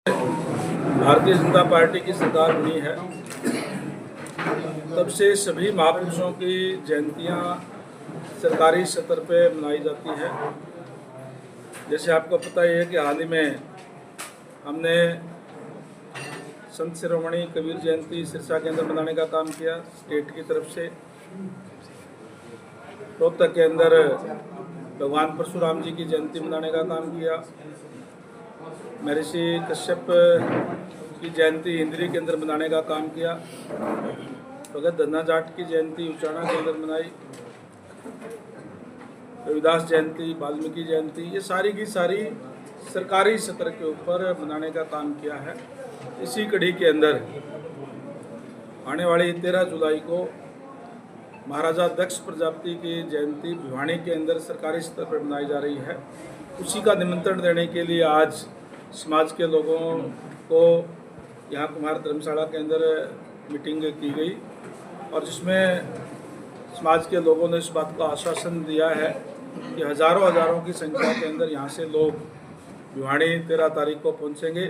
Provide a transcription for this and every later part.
Bharatiya Janata party की सरकार बनी है तब से सभी महापुरुषों की जयंतियां सरकारी स्तर पे मनाई जाती है। जैसे आपको पता ही है कि हाल ही में हमने संत शिरोमणि कबीर जयंती सिरसा के अंदर मनाने का काम किया स्टेट की तरफ से। रोहतक के अंदर भगवान परशुराम जी की जयंती मनाने का काम किया। महर्षि कश्यप की जयंती इंद्री के अंदर मनाने का काम किया। भगत धन्ना जाट की जयंती उचाना के अंदर मनाई। रविदास जयंती, वाल्मीकि जयंती, ये सारी की सारी सरकारी स्तर के ऊपर मनाने का काम किया है। इसी कड़ी के अंदर आने वाली 13 जुलाई को महाराजा दक्ष प्रजापति की जयंती भिवानी के अंदर सरकारी स्तर पर मनाई जा रही है। उसी का निमंत्रण देने के लिए आज समाज के लोगों को यहाँ कुम्हार धर्मशाला के अंदर मीटिंग की गई और जिसमें समाज के लोगों ने इस बात का आश्वासन दिया है कि हज़ारों की संख्या के अंदर यहाँ से लोग भिवानी 13 तारीख को पहुँचेंगे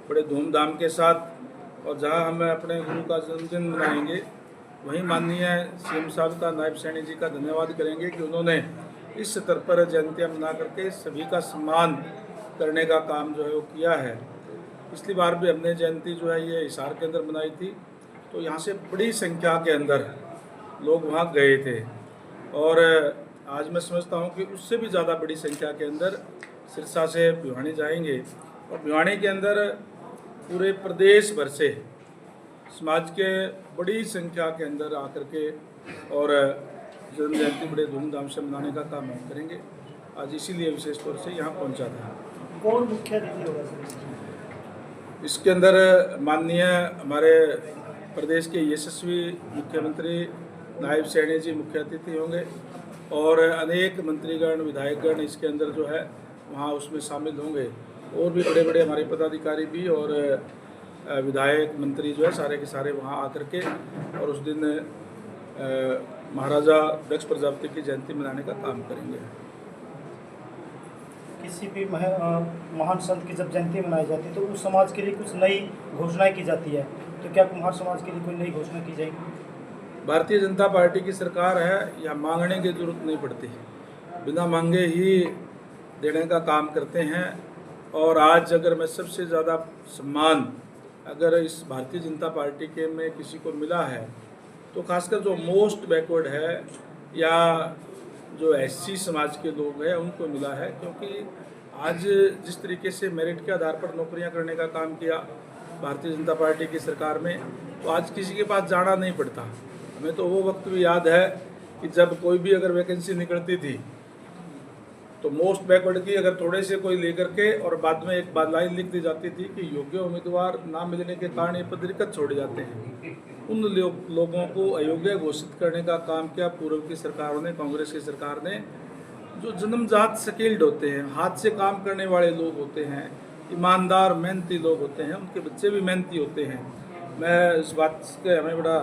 बड़े धूमधाम के साथ। और जहाँ हम अपने गुरु का जन्मदिन मनाएंगे वहीं माननीय सीएम साहब का, नायब सैनी जी का धन्यवाद करेंगे कि उन्होंने इस स्तर पर जयंतियाँ मना करके सभी का सम्मान करने का काम जो है वो किया है। पिछली बार भी हमने जयंती जो है ये हिसार के अंदर मनाई थी, तो यहाँ से बड़ी संख्या के अंदर लोग वहाँ गए थे और आज मैं समझता हूँ कि उससे भी ज़्यादा बड़ी संख्या के अंदर सिरसा से भिवानी जाएंगे और भिवानी के अंदर पूरे प्रदेश भर से समाज के बड़ी संख्या के अंदर आकर के और जन्म जयंती बड़े धूमधाम से मनाने का काम हम करेंगे। आज इसीलिए विशेष तौर से यहाँ पहुँचा था। कौन मुख्य अतिथि होगा सर? इसके अंदर माननीय हमारे प्रदेश के यशस्वी मुख्यमंत्री नायब सैनी जी मुख्य अतिथि होंगे और अनेक मंत्रीगण, विधायकगण इसके अंदर जो है वहाँ उसमें शामिल होंगे। और भी बड़े बड़े हमारे पदाधिकारी भी और विधायक, मंत्री जो है सारे के सारे वहाँ आकर के और उस दिन महाराजा दक्ष प्रजापति की जयंती मनाने का काम करेंगे। किसी भी महान संत की जब जयंती मनाई जाती है तो उस समाज के लिए कुछ नई घोषणाएं की जाती है, तो क्या कुम्हार समाज के लिए कोई नई घोषणा की जाएगी? भारतीय जनता पार्टी की सरकार है, या मांगने की जरूरत नहीं पड़ती, बिना मांगे ही देने का काम करते हैं। और आज अगर मैं सबसे ज़्यादा सम्मान अगर इस भारतीय जनता पार्टी के में किसी को मिला है तो खासकर जो मोस्ट बैकवर्ड है या जो एससी समाज के लोग हैं उनको मिला है, क्योंकि आज जिस तरीके से मेरिट के आधार पर नौकरियां करने का काम किया भारतीय जनता पार्टी की सरकार में, तो आज किसी के पास जाना नहीं पड़ता। हमें तो वो वक्त भी याद है कि जब कोई भी अगर वैकेंसी निकलती थी तो मोस्ट बैकवर्ड की अगर थोड़े से कोई लेकर के और बाद में एक बार लाइन लिख दी जाती थी कि योग्य उम्मीदवार ना मिलने के कारण ये पद रिक्त छोड़े जाते हैं। उन लोगों को अयोग्य घोषित करने का काम किया पूर्व की सरकारों ने, कांग्रेस की सरकार ने। जो जन्मजात स्किल्ड होते हैं, हाथ से काम करने वाले लोग होते हैं, ईमानदार मेहनती लोग होते हैं, उनके बच्चे भी मेहनती होते हैं। मैं इस बात से हमें बड़ा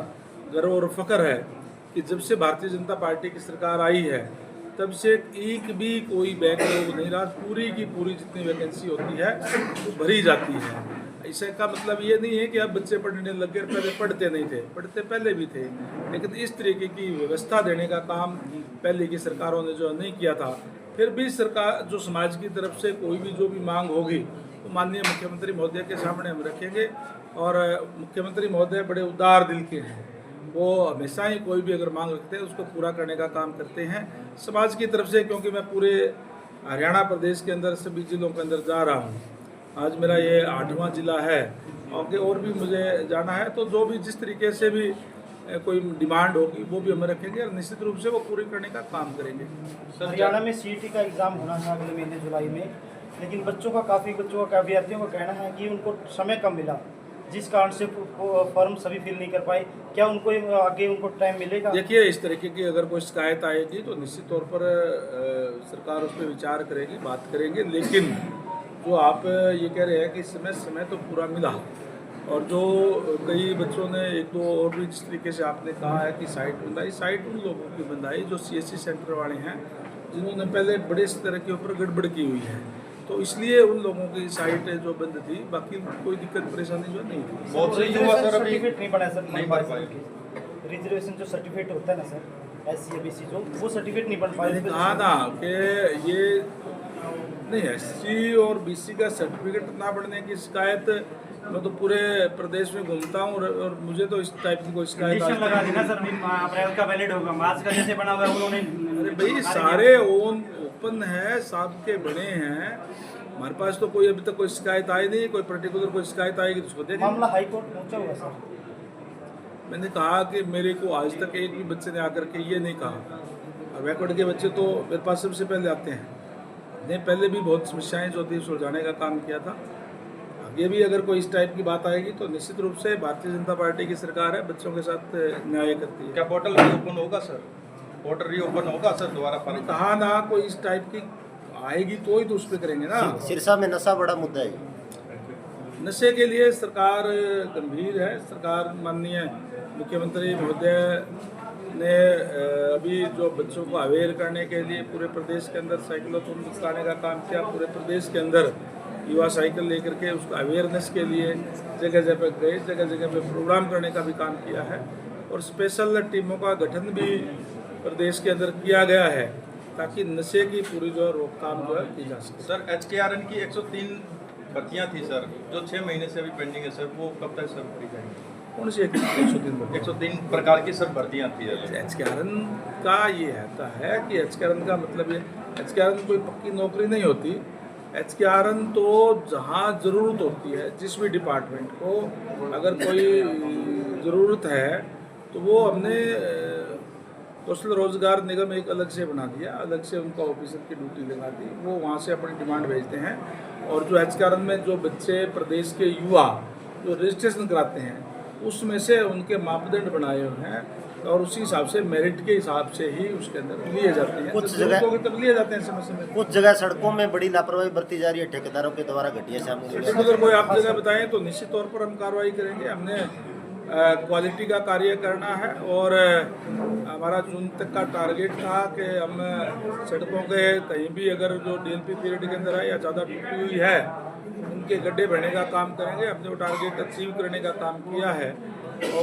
गर्व और फख्र है कि जब से भारतीय जनता पार्टी की सरकार आई है तब से एक भी कोई बैकलॉग नहीं रहा। पूरी की पूरी जितनी वैकेंसी होती है वो भरी जाती है। ऐसे का मतलब ये नहीं है कि अब बच्चे पढ़ने लग गए, पहले पढ़ते नहीं थे, पढ़ते पहले भी थे, लेकिन इस तरीके की व्यवस्था देने का काम पहले की सरकारों ने जो नहीं किया था। फिर भी सरकार जो समाज की तरफ से कोई भी जो भी मांग होगी वो माननीय मुख्यमंत्री महोदय के सामने हम रखेंगे और मुख्यमंत्री महोदय बड़े उदार दिल के हैं, वो हमेशा ही कोई भी अगर मांग रखते हैं उसको पूरा करने का काम करते हैं समाज की तरफ से। क्योंकि मैं पूरे हरियाणा प्रदेश के अंदर सभी जिलों के अंदर जा रहा हूँ, आज मेरा ये 8वां जिला है और भी मुझे जाना है, तो जो भी जिस तरीके से भी कोई डिमांड होगी वो भी हम रखेंगे और निश्चित रूप से वो पूरी करने का काम करेंगे। हरियाणा में सीईटी का एग्ज़ाम होना है अगले महीने जुलाई में, लेकिन काफ़ी बच्चों का, अभ्यर्थियों का कहना है कि उनको समय कम मिला जिस कारण से फॉर्म सभी फिल नहीं कर पाए। क्या उनको आगे उनको टाइम मिलेगा? देखिए, इस तरीके की अगर कोई शिकायत आएगी तो निश्चित तौर पर सरकार उस पर विचार करेगी, बात करेंगे। लेकिन जो आप ये कह रहे हैं कि समय तो पूरा मिला और जो कई बच्चों ने एक दो और भी जिस तरीके से आपने कहा है कि साइट बंधाई, साइट उन लोगों की बंधाई जो CSC सेंटर वाले हैं जिन्होंने पहले बड़े स्तर के ऊपर गड़बड़ की हुई है। तो इसलिए उन लोगों की साइट जो बंद थी, बाकी कोई दिक्कत परेशानी जो नहीं थी। बहुत से युवा सर अभी सर्टिफिकेट नहीं बना सर, नहीं भर पाए। रिजर्वेशन जो सर्टिफिकेट होता है ना सर, SC BC जो, वो सर्टिफिकेट नहीं बन मैंने पाया। कहा था कि ये नहीं, SC और BC का सर्टिफिकेट ना बढ़ने की शिकायत मैं तो पूरे प्रदेश में घूमता हूँ और मुझे तो इस टाइप की कोई शिकायत आज कंडीशन तक लगा नहीं दी ना है। सर, अभी अप्रैल का वैलिड होगा, मार्च का जैसे बना हुआ है उन्होंने। अरे भाई सारे ओपन है, सबके बने हैं, हमारे पास तो कोई अभी तक कोई शिकायत आई नहीं। कोई पर्टिकुलर कोई शिकायत आएगी तो उसको देखेंगे। मामला हाई कोर्ट पहुंचा हुआ सर। मैंने कहा कि मेरे को आज तक एक भी बच्चे ने आकर के ये नहीं कहा, और बैकवर्ड के बच्चे तो मेरे पास सबसे पहले आते हैं। ने पहले भी बहुत समस्याएं जो थी सुलझाने का काम किया था। आगे भी अगर कोई इस टाइप की बात आएगी तो निश्चित रूप से भारतीय जनता पार्टी की सरकार है, बच्चों के साथ न्याय करती है। क्या पोर्टल रीओपन होगा सर? पोर्टल रीओपन होगा सर दोबारा? मैंने कहा ना, कोई इस टाइप की आएगी तो ही तो उस पर करेंगे ना। सिरसा में नशा बड़ा मुद्दा है। नशे के लिए सरकार गंभीर है। सरकार माननीय मुख्यमंत्री महोदय ने अभी जो बच्चों को अवेयर करने के लिए पूरे प्रदेश के अंदर साइकिलोथॉन चलाने का काम किया। पूरे प्रदेश के अंदर युवा साइकिल लेकर के उसको अवेयरनेस के लिए जगह जगह गए, जगह जगह पे प्रोग्राम करने का भी काम किया है, और स्पेशल टीमों का गठन भी प्रदेश के अंदर किया गया है ताकि नशे की पूरी जो रोकथाम जो है की जा सके। सर HKRN की 103 भर्तियां थी सर, जो 6 महीने से अभी पेंडिंग है सर, वो कब तक सर भरी जाएंगी? कौन सी 103 103 प्रकार की सर भर्तियां थी। HKRN का ये रहता है कि HKRN का मतलब ये, HKRN कोई पक्की नौकरी नहीं होती। HKRN तो जहाँ ज़रूरत होती है, जिस भी डिपार्टमेंट को अगर कोई ज़रूरत है तो वो हमने कौशल रोजगार निगम एक अलग से बना दिया, अलग से उनका ऑफिसर की ड्यूटी लगा दी। वो वहाँ से अपनी डिमांड भेजते हैं, और जो HKRN में जो बच्चे प्रदेश के युवा जो रजिस्ट्रेशन कराते हैं उसमें से उनके मापदंड बनाए हुए हैं, और उसी हिसाब से मेरिट के हिसाब से ही उसके अंदर लिए जाते हैं। कुछ जब जगह- जरूरत होगी तब लिए जाते हैं समय समय। कुछ जगह सड़कों में बड़ी लापरवाही बरती जा रही है, ठेकेदारों के द्वारा घटिया सामने। अगर कोई आप जगह बताएं तो निश्चित तौर पर हम कार्रवाई करेंगे। हमने क्वालिटी का कार्य करना है, और हमारा जून तक का टारगेट था कि हम सड़कों के कहीं भी अगर जो DLP पीरियड के अंदर है या ज़्यादा टूटी हुई है उनके गड्ढे भरने का काम करेंगे। हमने वो टारगेट अचीव करने का काम किया है, और